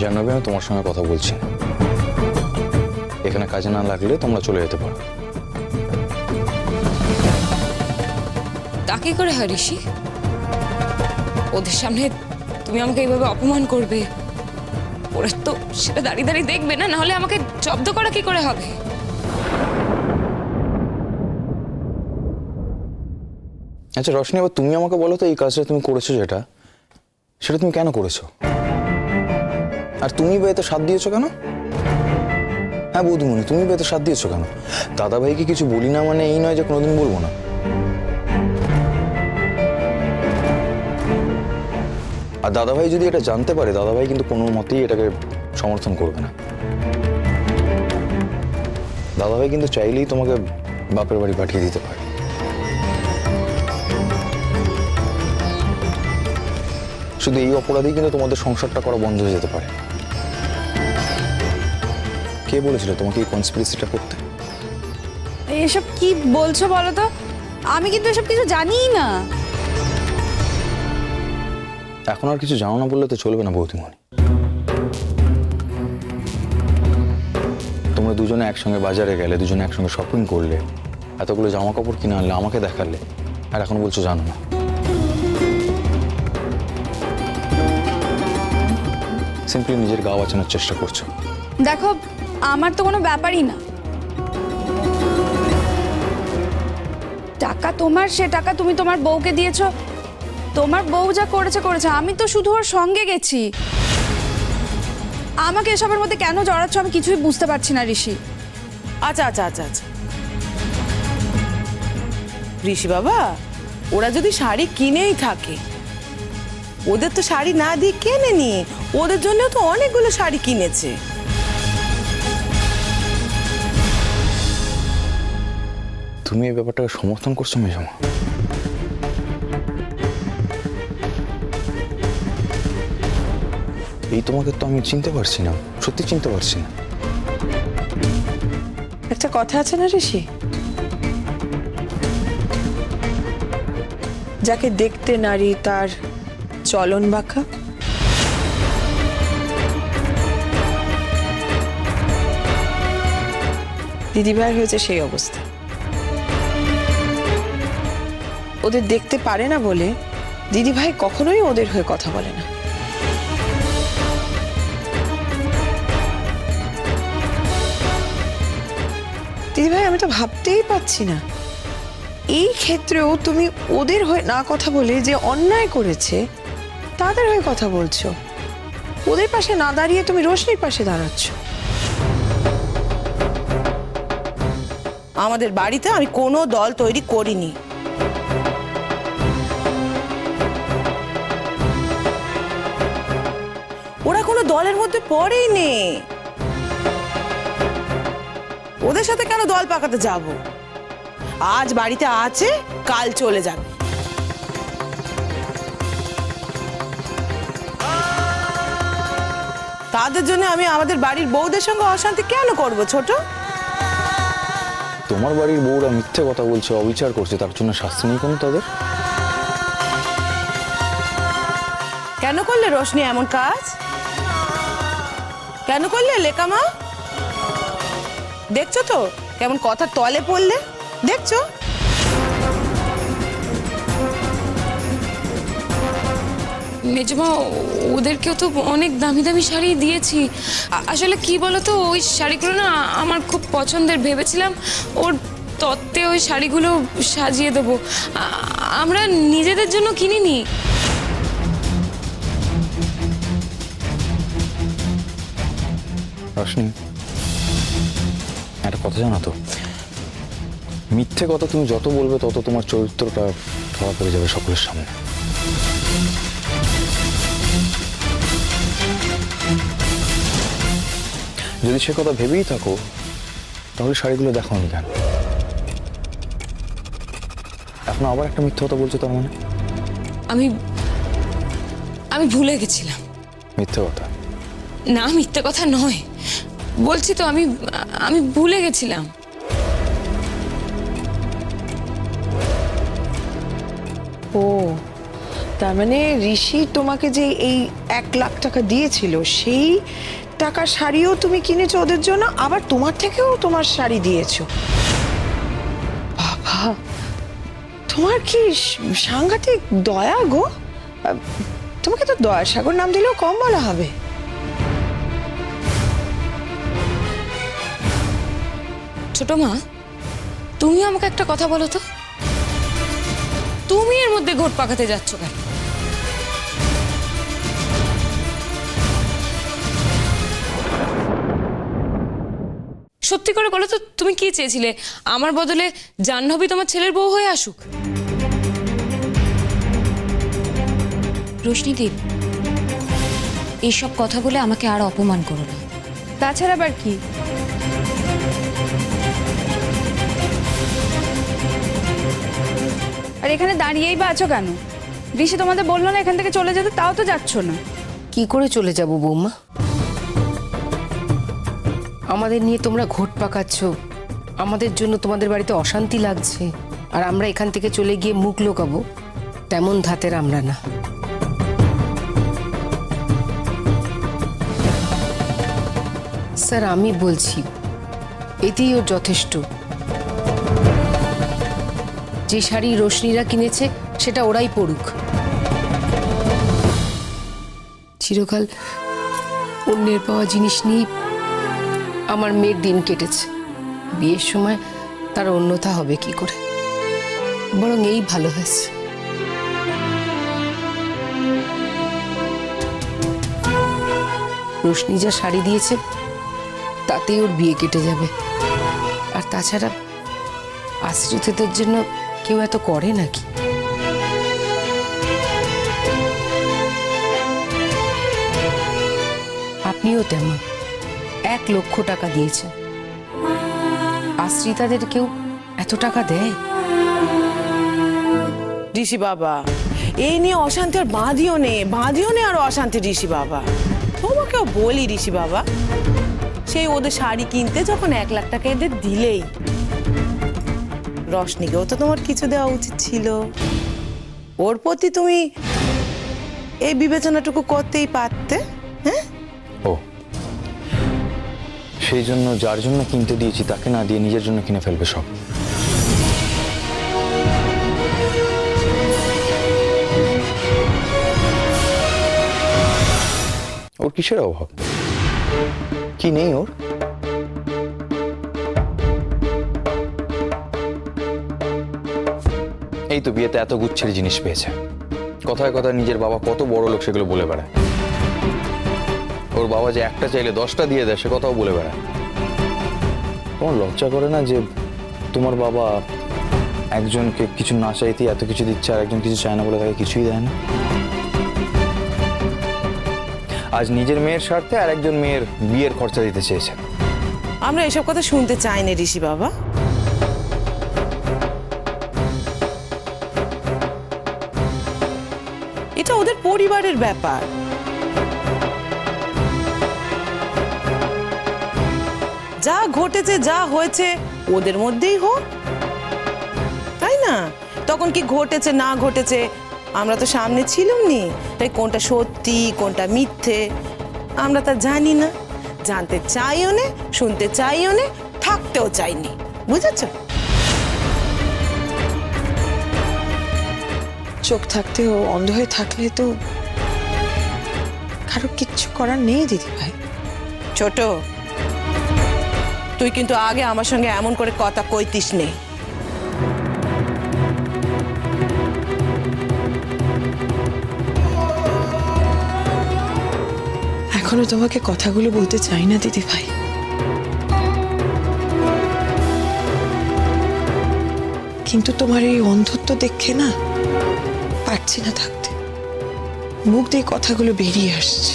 জাহ্নবী, আমি তোমার সঙ্গে কথা বলছি না। এখানে কাজে না লাগলে তোমরা চলে যেতে পারো। তা কি করে হয় ঋষি? ওদের সামনে তুমি আমাকে এইভাবে অপমান করবে, ওরা তো সেটা দাঁড়িয়ে দাঁড়িয়ে দেখবে না, নাহলে আমাকে জব্দ করা কি করে হবে? আচ্ছা রশনি, এবার তুমি আমাকে বলো তো, এই কাজটা তুমি করেছো যেটা, সেটা তুমি কেন করেছো? আর তুমি বা এতে সাথ দিয়েছো কেন? হ্যাঁ বৌদিমণি, তুমি বা এতে সাথ দিয়েছো কেন? দাদা ভাইকে কিছু বলি না মানে এই নয় যে কোনোদিন বলবো না। আর দাদা ভাই যদি এটা জানতে পারে, দাদা ভাই কিন্তু কোনো মতেই এটাকে সমর্থন করবে না। দাদা ভাই কিন্তু চাইলেই তোমাকে বাপের বাড়ি পাঠিয়ে দিতে পারে। শুধু এই অপরাধেই কিন্তু তোমাদের সংসারটা করা বন্ধ হয়ে যেতে পারে। কে বলেছিল তোমাকে এই কনস্পিরেসিটা করতে? এসব কি বলছো বলো তো? আমি কিন্তু এসব কিছু জানিই না। এখন আর কিছু জানো না বললে তো চলবে না বৌদিমণি। তোমরা দুজনে একসঙ্গে বাজারে গেলে, দুজনে একসঙ্গে শপিং করলে, এতগুলো জামা কাপড় কিনে আনলে, আমাকে দেখালে, আর এখন বলছো জানো না। সিম্পলি নিজের গা বাঁচানোর চেষ্টা করছো। দেখো, আমার তো কোনো ব্যাপারই না। টাকা তোমার, সে টাকা তুমি তোমার বউকে দিয়েছো। তোমার বউ যা করেছে করেছে, আমি তো শুধু ওর সঙ্গে গেছি। আমাকে এসবের মধ্যে কেন জড়াচ্ছ আমি কিছুই বুঝতে পারছি না ঋষি। আচ্ছা আচ্ছা আচ্ছা আচ্ছা ঋষি বাবা, ওরা যদি শাড়ি কিনেই থাকে, ওদের তো শাড়ি না দিয়ে কেনেনি, ওদের জন্য তো অনেকগুলো শাড়ি কিনেছে। তুমি এই ব্যাপারটাকে সমর্থন করছো মেজমা? এই তোমাকে তো আমি চিনতে পারছি না, সত্যি চিনতে পারছি না। একটা কথা আছে না ঋষি, যাকে দেখতে নারী তার চলন বাঁকা। দিদিভাইয়ের হয়েছে সেই অবস্থা। ওদের দেখতে পারে না বলে দিদিভাই কখনোই ওদের হয়ে কথা বলে না। দিদিভাই, আমি তো ভাবতেই পারছি না, এই ক্ষেত্রেও তুমি ওদের হয়ে না কথা বলে যে অন্যায় করেছে তাদের হয়ে কথা বলছো। ওদের পাশে না দাঁড়িয়ে তুমি রোশনির পাশে দাঁড়াচ্ছ। আমাদের বাড়িতে আমি কোনো দল তৈরি করিনি। ওরা কোনো দলের মধ্যে পড়েই নে। ওদের সাথে কেন দল পাকাতে যাব? আজ বাড়িতে আছে, কাল চলে যাবে। তাদের জন্য আমি আমাদের বাড়ির বউদের সঙ্গে অশান্তি কেন করব ছোট? তোমার বাড়ির বউরা মিথ্যে কথা বলছে, অবিচার করছে, তার জন্য শাস্তি নেই কোনো তাদের? কেন করলে রোশনি এমন কাজ? কেন করলে লেকামা? দেখছো তো কেমন কথা তলে পড়লে? দেখছো? মেজমা, ওদেরকেও তো অনেক দামি দামি শাড়ি দিয়েছি। আসলে কি বলতো, ওই শাড়িগুলো না আমার খুব পছন্দের, ভেবেছিলাম ওর তত্ত্বে ওই শাড়িগুলো সাজিয়ে দেবো। আমরা নিজেদের জন্য কিনিনি। রশনি, একটা কথা জানো তো, মিথ্যে কথা তুমি যত বলবে তত তোমার চরিত্রটা ধরা পড়ে যাবে সকলের সামনে। যদি সে কথা ভেবেই থাকো, তাহলে শাড়িগুলো দেখো নি কেন? এখন আবার একটা মিথ্যে কথা বলছো, তার মানে? আমি ভুলে গেছিলাম। মিথ্যে কথা না, মিথ্যে কথা নয়, বলছি তো আমি ভুলে গেছিলাম। ও, তার মানে ঋষি তোমাকে যে এই 1 লাখ টাকা দিয়েছিল সেই টাকার শাড়িও তুমি কিনেছো ওদের জন্য, আবার তোমার থেকেও তোমার শাড়ি দিয়েছো। বাবা, তোমার কি সাংঘাতিক দয়া গো। তোমাকে তো দয়াসাগর নাম দিলেও কম বলা হবে। ছোট মা, তুমি আমাকে একটা কথা বলো তো, তুমি এর মধ্যে ঘোট পাকাতে যাচ্ছ কেন? সত্যি করে বলো তো, তুমি কি চেয়েছিলে? আমার বদলে জাহ্নবী তোমার ছেলের বউ হয়ে আসুক? রোশনীদীপ, এইসব কথা বলে আমাকে আর অপমান করো না। তাছাড়া আবার কি? আর এখানে দাঁড়িয়েই বা আছো কেন? ঋষি তোমাদের বললো না এখান থেকে চলে যেতে, তাও তো যাচ্ছ না। কি করে চলে যাব বৌমা? আমাদের নিয়ে তোমরা ঘোট পাকাচ্ছ, আমাদের জন্য তোমাদের বাড়িতে অশান্তি লাগছে, আর আমরা এখান থেকে চলে গিয়ে মুখ লোকাবো, তেমন ধাতের আমরা না। স্যার, আমি বলছি এতেই ওর যথেষ্ট। যে শাড়ি রোশনীরা কিনেছে সেটা ওরাই পরুক। চিরকাল অন্যের পাওয়া জিনিস নিয়ে আমার মেয়ের দিন কেটেছে। বিয়ের সময় তার অন্যথা হবে কি করে? বরং এই ভালো হয়েছে। রোশনি যা শাড়ি দিয়েছে তাতেই ওর বিয়ে কেটে যাবে। আর তাছাড়া আশ্রিতদের জন্য কেউ এত করে নাকি? আপনিও তেমন 1 লক্ষ টাকা দিয়েছেন, আশ্রিতাদের কেউ এত টাকা দেয়? ঋষি বাবা, এই নিয়ে অশান্তি আর বাঁধিও নে আর অশান্তি। ঋষি বাবা, তোমাকেও বলি ঋষি বাবা, সেই ওদের শাড়ি কিনতে যখন 1 লাখ টাকা এদের দিলেই, রশনিকেও তো তোমার কিছু দেওয়া উচিত ছিল। ওর প্রতি তুমি এই বিবেচনাটুকু করতেই পারতে। হ্যাঁ, ও সেই জন্য যার জন্য কিনতে দিয়েছি তাকে না দিয়ে নিজের জন্য কিনে ফেলবে সব। ওর কিসের অভাব? কি নেই ওর? এই তো বিয়েতে এত গুচ্ছের জিনিস পেয়েছে, কথায় কথায় নিজের বাবা কত বড় লোক সেগুলো বলে বেড়ায়। ওর বাবা যে একটা চাইলে 10টা দিয়ে দেয় সে কথাও বলে বেড়ায়। তোমার লজ্জা করে না যে তোমার বাবা একজনকে কিছু না চাইতে এত কিছু দিচ্ছে, আর একজন কিছু চায় না বলে তাকে কিছুই দেয় না? আজ নিজের মেয়ের স্বার্থে আর একজন মেয়ের বিয়ের খরচা দিতে চেয়েছে। আমরা এসব কথা শুনতে চাই না ঋষি বাবা। এটা ওদের পরিবারের ব্যাপার। যা ঘটেছে যা হয়েছে ওদের মধ্যেই হোক, তাই না? তখন কি ঘটেছে না ঘটেছে আমরা তো সামনে ছিলাম নি, তাই কোনটা সত্যি কোনটা মিথ্যে আমরা তা জানি না, জানতে চাইও না, শুনতে চাইও না, থাকতেও চাইনি। বুঝেছ? চোখ থাকতেও অন্ধ হয়ে থাকলে তো কারো কিচ্ছু করার নেই দিদি ভাই। ছোট, তুই কিন্তু আগে আমার সঙ্গে এমন করে কথা কইতিস নে। এখনো তোমাকে কথাগুলো বলতে চাই না দিদি ভাই, কিন্তু তোমার এই অন্ধত্ব দেখে না পারছি না থাকতে, মুখ দিয়ে কথাগুলো বেরিয়ে আসছে।